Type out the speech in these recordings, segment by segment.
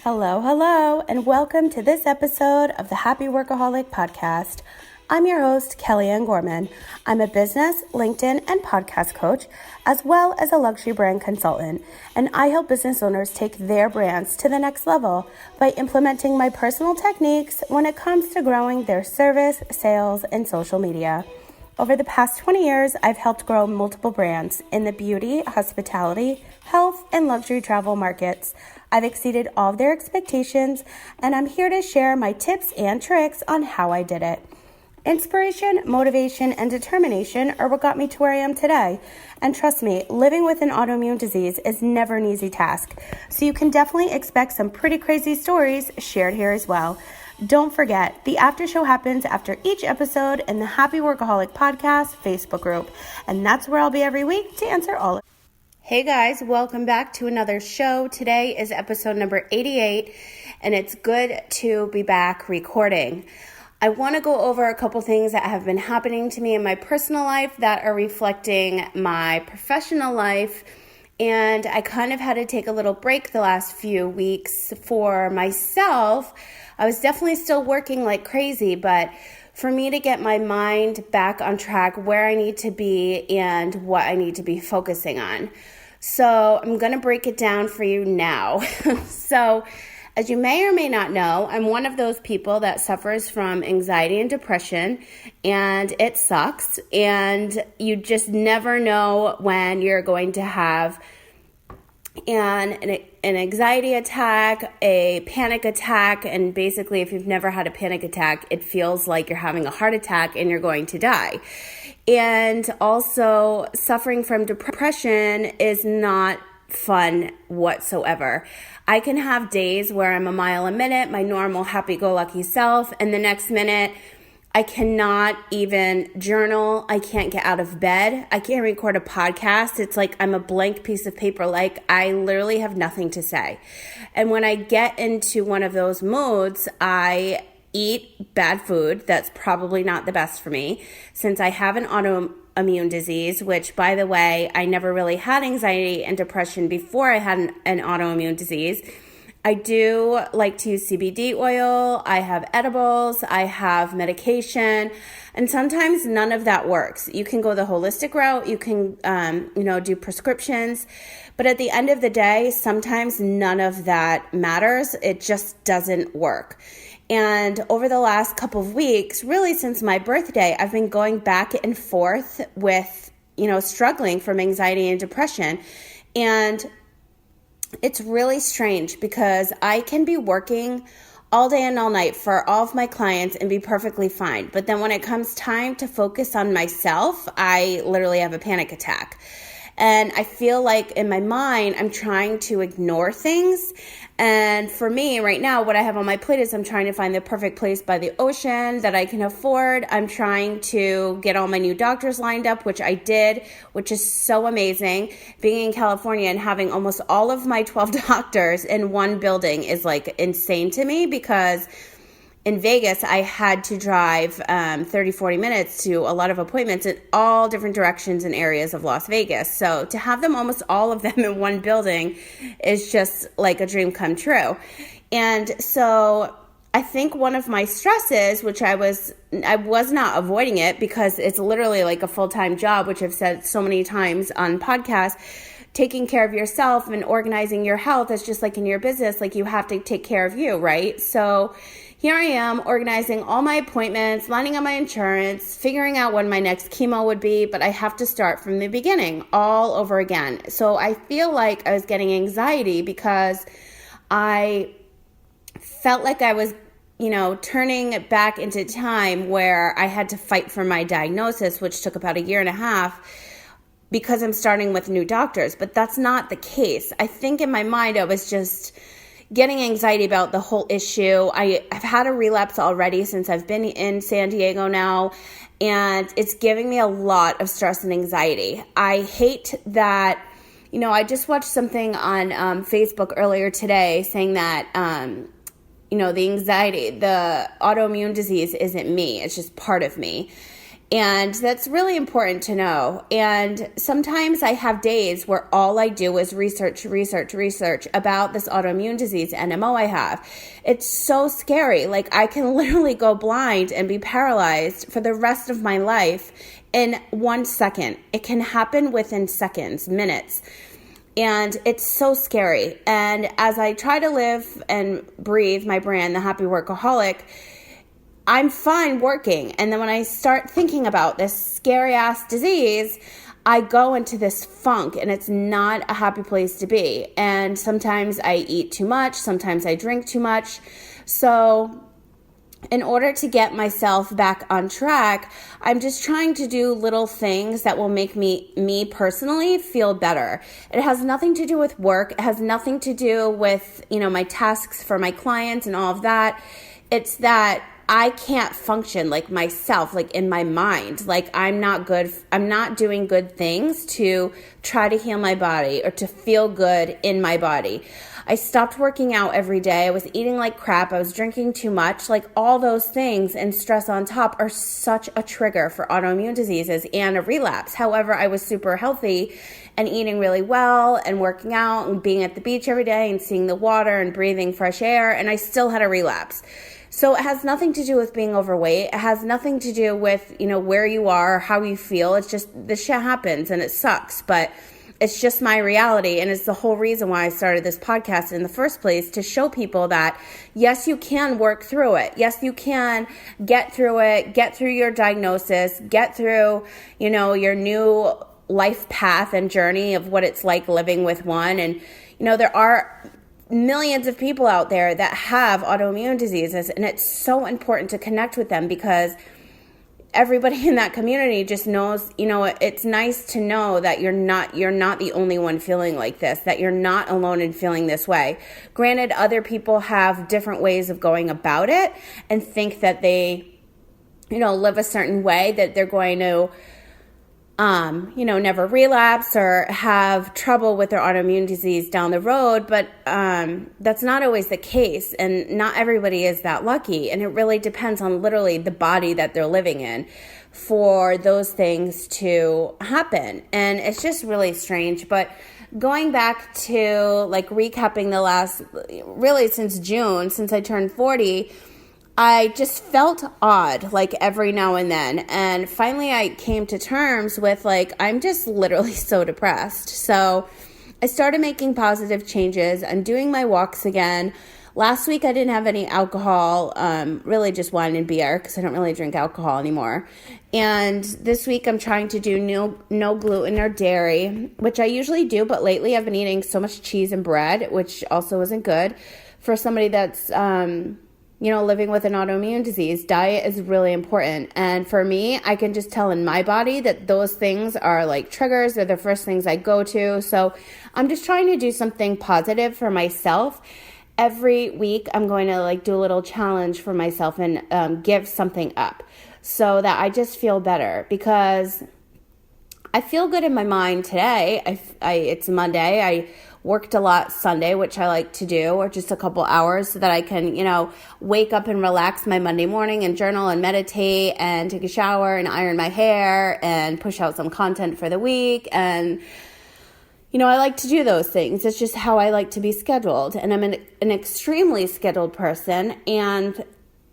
Hello, and welcome to this episode of the Happy Workaholic Podcast. I'm your host, Kellyanne Gorman. I'm a business, LinkedIn, and podcast coach, as well as a luxury brand consultant, and I help business owners take their brands to the next level by implementing my personal techniques when it comes to growing their service, sales, and social media. Over the past 20 years, I've helped grow multiple brands in the beauty, hospitality, health, and luxury travel markets. I've exceeded all of their expectations, and I'm here to share my tips and tricks on how I did it. Inspiration, motivation, and determination are what got me to where I am today. And trust me, living with an autoimmune disease is never an easy task. So you can definitely expect some pretty crazy stories shared here as well. Don't forget, the after show happens after each episode in the Happy Workaholic Podcast Facebook group. And that's where I'll be every week to answer all of. Hey guys, welcome back to another show. Today is episode number 88, and it's good to be back recording. I want to go over a couple things that have been happening to me in my personal life that are reflecting my professional life. And I kind of had to take a little break the last few weeks for myself. I was definitely still working like crazy, but for me to get my mind back on track where I need to be and what I need to be focusing on. So I'm going to break it down for you now. So as you may or may not know, I'm one of those people that suffers from anxiety and depression, and it sucks. And you just never know when you're going to have an anxiety attack, a panic attack, and basically if you've never had a panic attack, it feels like you're having a heart attack and you're going to die. And also, suffering from depression is not fun whatsoever. I can have days where I'm a mile a minute, my normal happy-go-lucky self, and the next minute, I cannot even journal. I can't get out of bed. I can't record a podcast. It's like I'm a blank piece of paper. Like I literally have nothing to say. And when I get into one of those moods, I eat bad food. That's probably not the best for me since I have an autoimmune disease, which, by the way, I never really had anxiety and depression before I had an autoimmune disease. I do like to use CBD oil, I have edibles, I have medication, and sometimes none of that works. You can go the holistic route, you can, do prescriptions, but at the end of the day, sometimes none of that matters. It just doesn't work. And over the last couple of weeks, really since my birthday, I've been going back and forth with, struggling from anxiety and depression. And it's really strange because I can be working all day and all night for all of my clients and be perfectly fine. But then when it comes time to focus on myself, I literally have a panic attack. And I feel like in my mind, I'm trying to ignore things. And for me right now, what I have on my plate is I'm trying to find the perfect place by the ocean that I can afford. I'm trying to get all my new doctors lined up, which I did, which is so amazing. Being in California and having almost all of my 12 doctors in one building is like insane to me because in Vegas, I had to drive 30, 40 minutes to a lot of appointments in all different directions and areas of Las Vegas. So to have them, almost all of them in one building is just like a dream come true. And so I think one of my stresses, which I was not avoiding it because it's literally like a full-time job, which I've said so many times on podcasts, taking care of yourself and organizing your health is just like in your business, like you have to take care of you, right? So here I am organizing all my appointments, lining up my insurance, figuring out when my next chemo would be, but I have to start from the beginning all over again. So I feel like I was getting anxiety because I felt like I was, turning back into time where I had to fight for my diagnosis, which took about 1.5 years because I'm starting with new doctors. But that's not the case. I think in my mind, I was just getting anxiety about the whole issue. I've had a relapse already since I've been in San Diego now, and it's giving me a lot of stress and anxiety. I hate that, I just watched something on Facebook earlier today saying that, the anxiety, the autoimmune disease isn't me. It's just part of me. And that's really important to know. And sometimes I have days where all I do is research about this autoimmune disease, NMO I have. It's so scary. Like, I can literally go blind and be paralyzed for the rest of my life in 1 second. It can happen within seconds, minutes. And it's so scary. And as I try to live and breathe my brand, the Happy Workaholic, I'm fine working. And then when I start thinking about this scary ass disease, I go into this funk, and it's not a happy place to be. And sometimes I eat too much. Sometimes I drink too much. So in order to get myself back on track, I'm just trying to do little things that will make me personally feel better. It has nothing to do with work. It has nothing to do with, my tasks for my clients and all of that. It's that I can't function like myself, like in my mind. Like, I'm not doing good things to try to heal my body or to feel good in my body. I stopped working out every day. I was eating like crap. I was drinking too much. Like, all those things and stress on top are such a trigger for autoimmune diseases and a relapse. However, I was super healthy and eating really well and working out and being at the beach every day and seeing the water and breathing fresh air, and I still had a relapse. So it has nothing to do with being overweight. It has nothing to do with, where you are, how you feel. It's just, this shit happens and it sucks, but it's just my reality. And it's the whole reason why I started this podcast in the first place, to show people that, yes, you can work through it. Yes, you can get through it, get through your diagnosis, get through, your new life path and journey of what it's like living with one. And, there are millions of people out there that have autoimmune diseases, and it's so important to connect with them, because everybody in that community just knows, it's nice to know that you're not the only one feeling like this, that you're not alone in feeling this way. Granted, other people have different ways of going about it and think that they, live a certain way, that they're going to never relapse or have trouble with their autoimmune disease down the road. But that's not always the case. And not everybody is that lucky. And it really depends on literally the body that they're living in for those things to happen. And it's just really strange. But going back to like recapping the last, really since June, since I turned 40, I just felt odd, like every now and then. And finally I came to terms with like, I'm just literally so depressed. So I started making positive changes. I'm doing my walks again. Last week I didn't have any alcohol, really just wine and beer, because I don't really drink alcohol anymore. And this week I'm trying to do no gluten or dairy, which I usually do, but lately I've been eating so much cheese and bread, which also isn't good for somebody that's living with an autoimmune disease. Diet is really important. And for me, I can just tell in my body that those things are like triggers. They're the first things I go to. So I'm just trying to do something positive for myself. Every week, I'm going to like do a little challenge for myself and give something up so that I just feel better, because I feel good in my mind today. It's Monday. I worked a lot Sunday, which I like to do, or just a couple hours so that I can, wake up and relax my Monday morning and journal and meditate and take a shower and iron my hair and push out some content for the week. And, I like to do those things. It's just how I like to be scheduled. And I'm an extremely scheduled person. And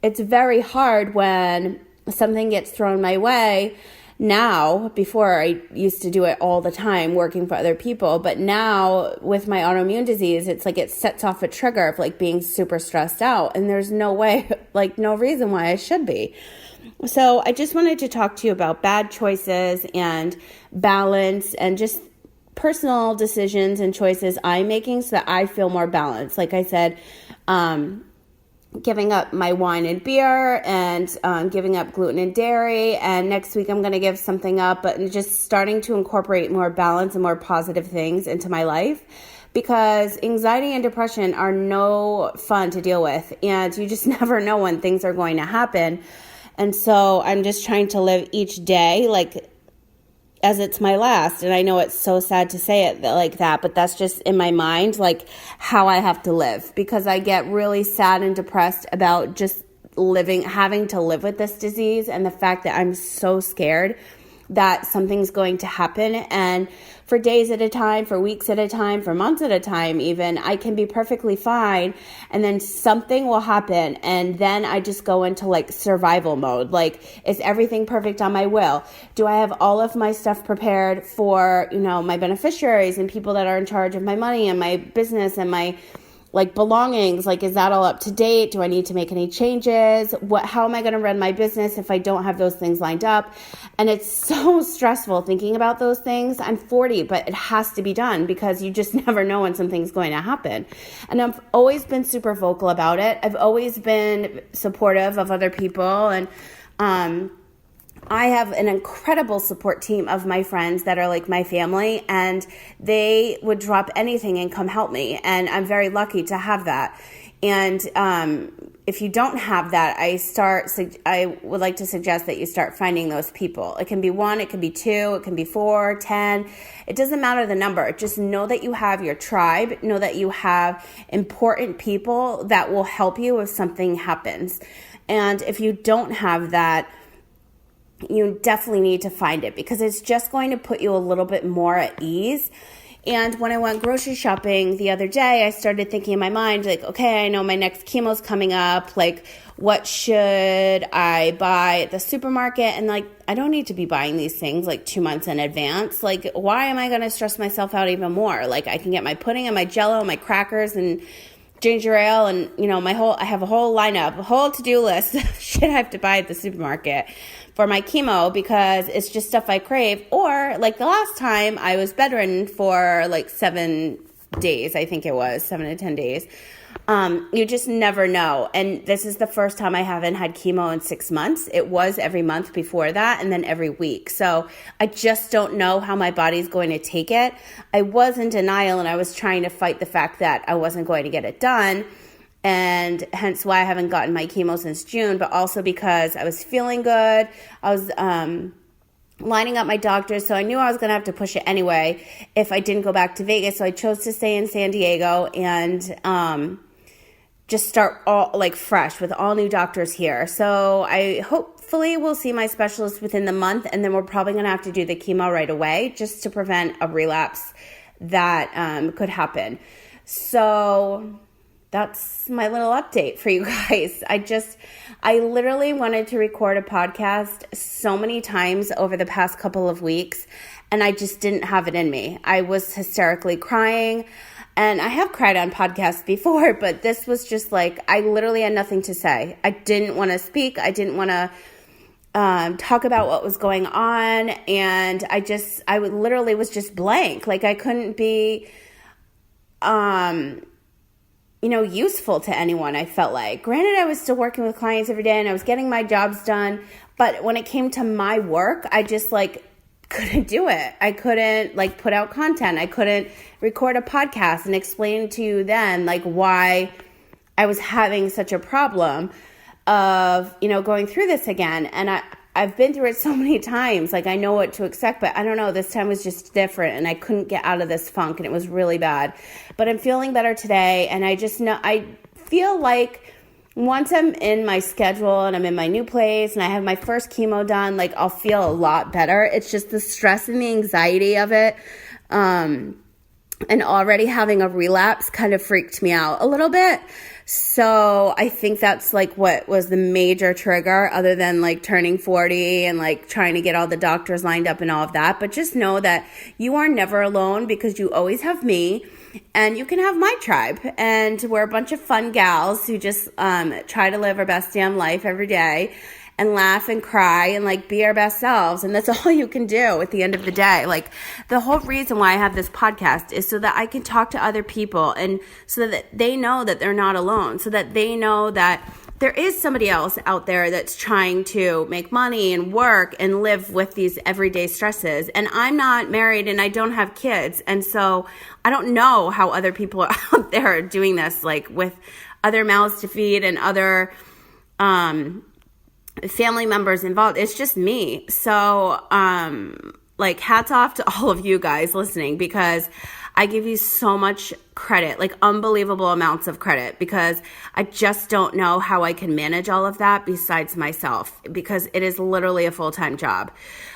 it's very hard when something gets thrown my way. Now, before I used to do it all the time working for other people, but now with my autoimmune disease, it's like it sets off a trigger of like being super stressed out, and there's no way, like no reason why I should be. So I just wanted to talk to you about bad choices and balance and just personal decisions and choices I'm making so that I feel more balanced. Like I said, giving up my wine and beer and giving up gluten and dairy. And next week I'm going to give something up, but just starting to incorporate more balance and more positive things into my life, because anxiety and depression are no fun to deal with. And you just never know when things are going to happen. And so I'm just trying to live each day like as it's my last. And I know it's so sad to say it like that, but that's just in my mind, like how I have to live, because I get really sad and depressed about just having to live with this disease, and the fact that I'm so scared that something's going to happen. And for days at a time, for weeks at a time, for months at a time even, I can be perfectly fine, and then something will happen, and then I just go into like survival mode. Like, is everything perfect on my will? Do I have all of my stuff prepared for, my beneficiaries and people that are in charge of my money and my business and my belongings? Like, is that all up to date? Do I need to make any changes? How am I going to run my business if I don't have those things lined up? And it's so stressful thinking about those things. I'm 40, but it has to be done because you just never know when something's going to happen. And I've always been super vocal about it. I've always been supportive of other people, and I have an incredible support team of my friends that are like my family, and they would drop anything and come help me. And I'm very lucky to have that. And if you don't have that, I would like to suggest that you start finding those people. It can be 1, it can be 2, it can be 4, 10. It doesn't matter the number. Just know that you have your tribe. Know that you have important people that will help you if something happens. And if you don't have that, you definitely need to find it, because it's just going to put you a little bit more at ease. And when I went grocery shopping the other day, I started thinking in my mind, like, okay, I know my next chemo's coming up. Like, what should I buy at the supermarket? And like, I don't need to be buying these things like 2 months in advance. Like, why am I going to stress myself out even more? Like, I can get my pudding and my Jell-O and my crackers and ginger ale, and I have a whole lineup, a whole to-do list of shit I have to buy at the supermarket for my chemo, because it's just stuff I crave. Or like the last time I was bedridden for like 7 days, I think it was 7 to 10 days. You just never know. And this is the first time I haven't had chemo in 6 months. It was every month before that, and then every week. So I just don't know how my body's going to take it. I was in denial, and I was trying to fight the fact that I wasn't going to get it done, and hence why I haven't gotten my chemo since June, but also because I was feeling good. I was lining up my doctors, so I knew I was going to have to push it anyway if I didn't go back to Vegas. So I chose to stay in San Diego and just start all like fresh with all new doctors here. So I hopefully will see my specialist within the month, and then we're probably going to have to do the chemo right away just to prevent a relapse that could happen. So that's my little update for you guys. I literally wanted to record a podcast so many times over the past couple of weeks, and I just didn't have it in me. I was hysterically crying, and I have cried on podcasts before, but this was just like, I literally had nothing to say. I didn't want to speak. I didn't want to talk about what was going on, and I literally was just blank. Like, I couldn't be useful to anyone, I felt like. Granted, I was still working with clients every day and I was getting my jobs done, but when it came to my work, I just couldn't do it. I couldn't put out content. I couldn't record a podcast and explain to you then why I was having such a problem of, going through this again. And I've been through it so many times. I know what to expect, but I don't know. This time was just different, and I couldn't get out of this funk, and it was really bad. But I'm feeling better today, and I feel like once I'm in my schedule and I'm in my new place and I have my first chemo done, I'll feel a lot better. It's just the stress and the anxiety of it. And already having a relapse kind of freaked me out a little bit. So I think that's what was the major trigger, other than turning 40 and trying to get all the doctors lined up and all of that. But just know that you are never alone, because you always have me, and you can have my tribe. And we're a bunch of fun gals who just try to live our best damn life every day and laugh and cry and be our best selves. And that's all you can do at the end of the day. The whole reason why I have this podcast is so that I can talk to other people, and so that they know that they're not alone, so that they know that there is somebody else out there that's trying to make money and work and live with these everyday stresses. And I'm not married and I don't have kids. And so I don't know how other people are out there doing this, with other mouths to feed and other family members involved. It's just me. So hats off to all of you guys listening, because I give you so much credit, like unbelievable amounts of credit, because I just don't know how I can manage all of that besides myself, because it is literally a full-time job.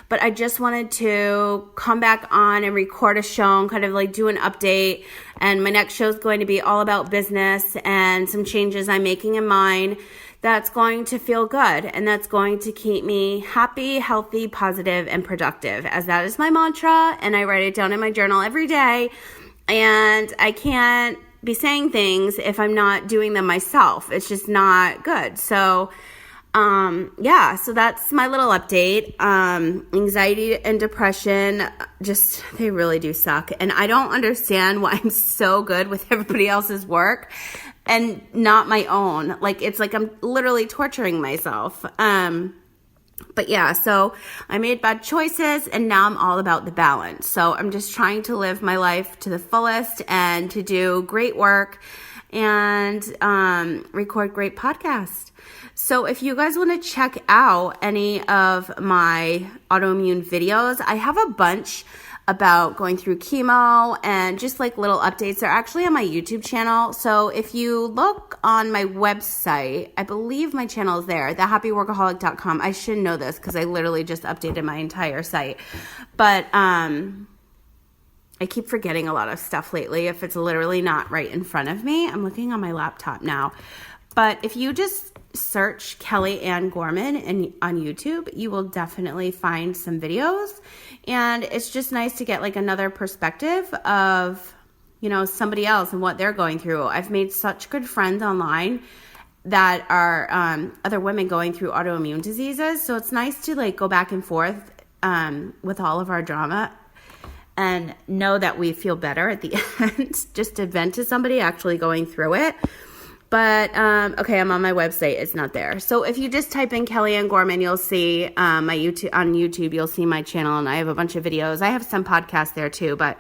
But I just wanted to come back on and record a show and kind of like do an update. And my next show is going to be all about business and some changes I'm making in mine that's going to feel good and that's going to keep me happy, healthy, positive, and productive, as that is my mantra, and I write it down in my journal every day. And I can't be saying things if I'm not doing them myself. It's just not good. So so that's my little update. Anxiety and depression, they really do suck. And I don't understand why I'm so good with everybody else's work and not my own. It's like I'm literally torturing myself. But yeah, so I made bad choices and now I'm all about the balance. So I'm just trying to live my life to the fullest and to do great work and record great podcasts. So if you guys want to check out any of my autoimmune videos, I have a bunch about going through chemo and just like little updates. They're actually on my YouTube channel. So if you look on my website, I believe my channel is there, thehappyworkaholic.com. I should know this because I literally just updated my entire site. But I keep forgetting a lot of stuff lately if it's literally not right in front of me. I'm looking on my laptop now. But if you just search Kelly Ann Gorman on YouTube, you will definitely find some videos. And it's just nice to get like another perspective of, somebody else and what they're going through. I've made such good friends online that are other women going through autoimmune diseases. So it's nice to like go back and forth with all of our drama and know that we feel better at the end, just to vent to somebody actually going through it. But, okay, I'm on my website. It's not there. So if you just type in Kelly Ann Gorman, you'll see my YouTube on YouTube. You'll see my channel, and I have a bunch of videos. I have some podcasts there too. But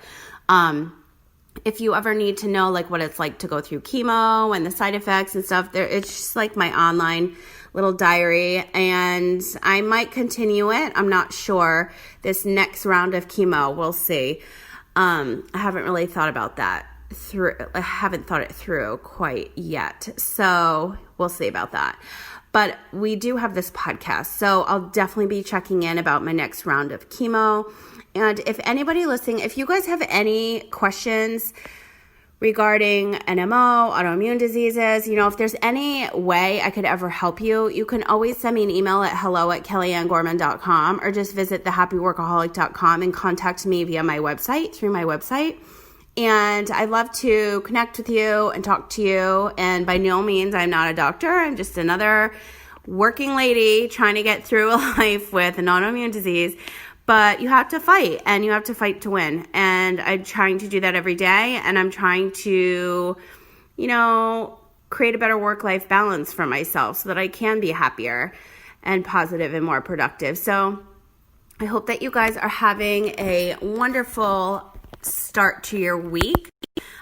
if you ever need to know like what it's like to go through chemo and the side effects and stuff, it's just like my online little diary. And I might continue it. I'm not sure. This next round of chemo, we'll see. I haven't really thought about that. I haven't thought it through quite yet. So we'll see about that. But we do have this podcast. So I'll definitely be checking in about my next round of chemo. And if anybody listening, if you guys have any questions regarding NMO, autoimmune diseases, if there's any way I could ever help you, you can always send me an email at hello@kellyanngorman.com or just visit thehappyworkaholic.com and contact me via my website, through my website. And I love to connect with you and talk to you. And by no means, I'm not a doctor. I'm just another working lady trying to get through a life with an autoimmune disease. But you have to fight, and you have to fight to win. And I'm trying to do that every day. And I'm trying to, create a better work-life balance for myself so that I can be happier and positive and more productive. So I hope that you guys are having a wonderful start to your week.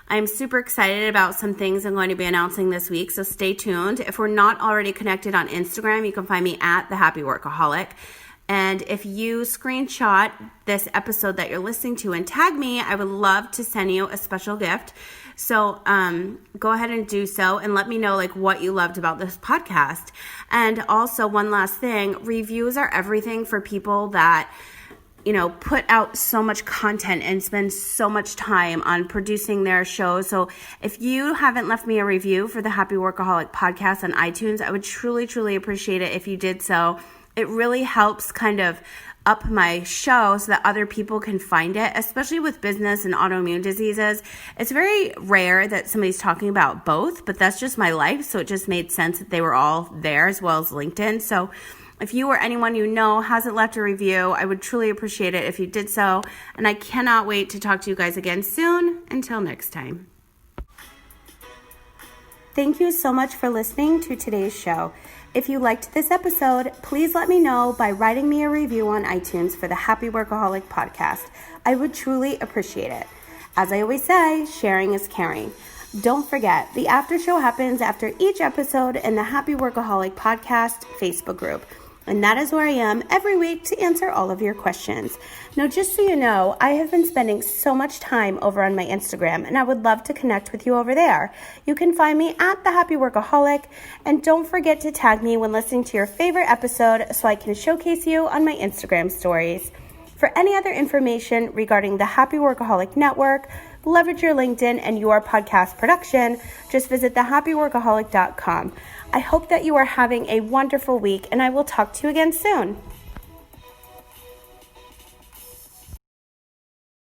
I'm super excited about some things I'm going to be announcing this week, so stay tuned. If we're not already connected on Instagram, you can find me at The Happy Workaholic. And if you screenshot this episode that you're listening to and tag me, I would love to send you a special gift. So go ahead and do so and let me know like what you loved about this podcast. And also one last thing, reviews are everything for people that put out so much content and spend so much time on producing their shows. So if you haven't left me a review for the Happy Workaholic podcast on iTunes, I would truly, truly appreciate it if you did so. It really helps kind of up my show so that other people can find it, especially with business and autoimmune diseases. It's very rare that somebody's talking about both, but that's just my life. So it just made sense that they were all there, as well as LinkedIn. So if you or anyone you know hasn't left a review, I would truly appreciate it if you did so. And I cannot wait to talk to you guys again soon. Until next time. Thank you so much for listening to today's show. If you liked this episode, please let me know by writing me a review on iTunes for the Happy Workaholic Podcast. I would truly appreciate it. As I always say, sharing is caring. Don't forget, the after show happens after each episode in the Happy Workaholic Podcast Facebook group. And that is where I am every week to answer all of your questions. Now, just so you know, I have been spending so much time over on my Instagram, and I would love to connect with you over there. You can find me at the Happy Workaholic, and don't forget to tag me when listening to your favorite episode so I can showcase you on my Instagram stories. For any other information regarding the Happy Workaholic Network, leverage your LinkedIn and your podcast production, just visit thehappyworkaholic.com. I hope that you are having a wonderful week, and I will talk to you again soon.